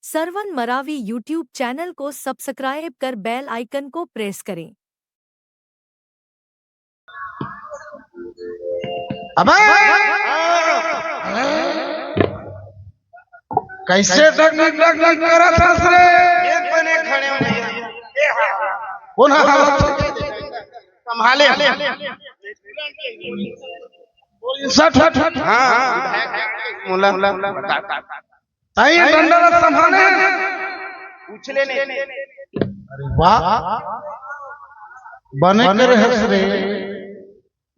Sarwan Maravi YouTube channel को subscribe कर bell icon को प्रेस करें। अबे कैसे डग करा था रे एक बने खड़े हो भैया कौन हालत संभाले सट हां मुला ताई डंडा संभाले पूछ लेने। अरे वाह बने करे हंस रे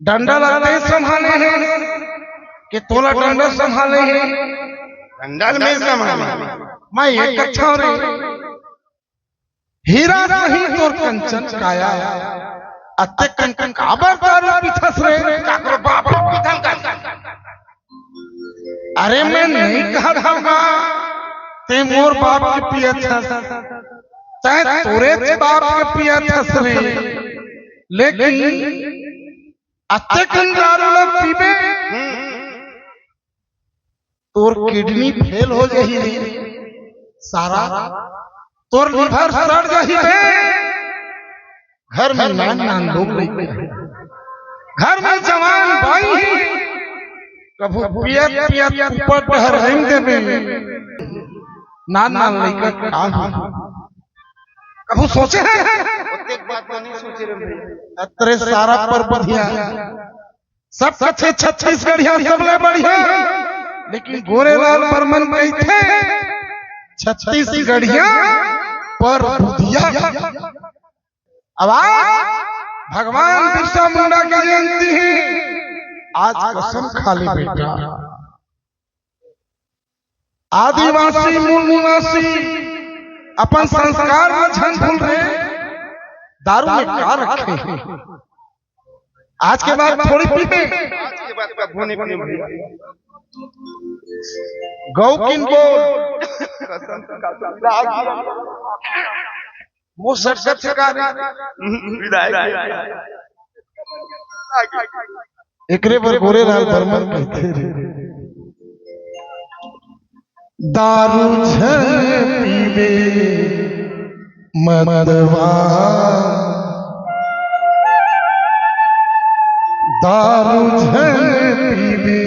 डंडा लगते संभाले हैं कि तोला डंडा संभाले हैं डंडल में संभाले मैं एक अच्छा रे हीरा सही तोर कंचन काया अत्ते कंकन काबर तारू पिथस रे काकरो बाप पिथम कर। अरे मैं नहीं कहा था ते मोर बाप के पिया था चाहे तोरे बाप के पिया था रे लेकिन अत्ते कंगारू लोग पीबे तोर किडनी फेल हो जाही रे सारा तोर लिवर सड़ जाही रे घर में नान लोग लेके घर में जवान भाई कभू पियत ऊपर डहर हम देबे नान लइका का कभू सोचे है एक बात नहीं सोचे रे भैया अतरे सारा पर बढ़िया सब कथे छत्तीसगढ़िया सबले बढ़िया लेकिन गोरेलाल बर्मन कहते छत्तीसगढ़िया पर बुधिया। अब भगवान बिरसा मुंडा की जयंती है आज कसम खा ले बेटा आदिवासी मूल निवासी अपन संस्कार में झन भूल रहे दारू में क्या रखे हैं आज के बाद थोड़ी पीते आज के बाद का भूने पीने भैया गौ किन बोल कसम का वो सच का विदाई एकरे पर गोरेलाल बर्मन कहते रे दारू झन पीवे मदवा दारू झन पीवे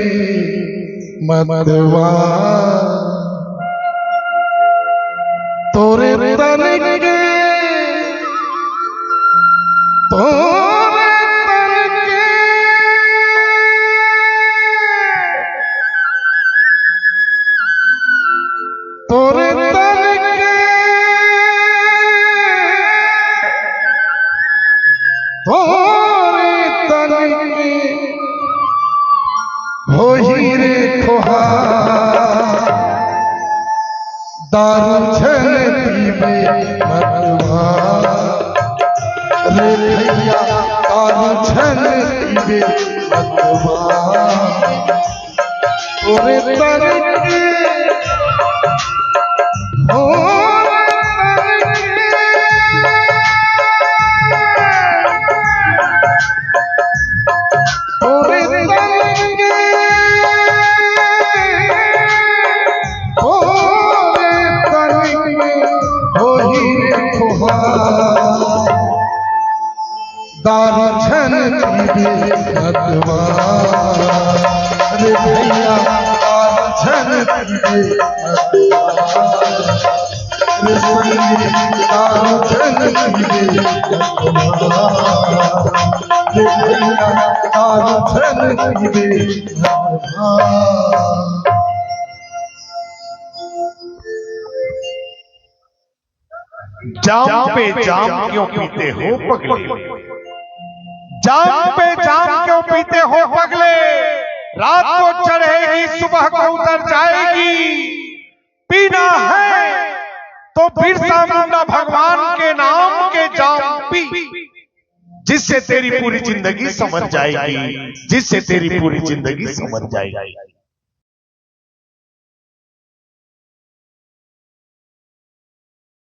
मदवा तोरे तन के तोरे तन के तोरे तन के तोरे तन के हो ही रे खोहा दारू झन पीवे मदवा रे भैया दारू झन पीवे मदवा तोरे तन के दारू झन पीवे मदवा रे भैया दारू झन पीवे मदवा रे भैया दारू झन पीवे मदवा रे भैया दारू झन पीवे मदवा। जाम पे जाम क्यों पीते हो पगले, जाम पे जाम क्यों पीते हो पगले, रात को चढ़ेगी सुबह को उतर जाएगी। पीना है तो बिरसा मुंडा भगवान के नाम के जाम पी, जिससे तेरी पूरी जिंदगी समझ जाएगी, जिससे तेरी पूरी जिंदगी समझ जाएगी।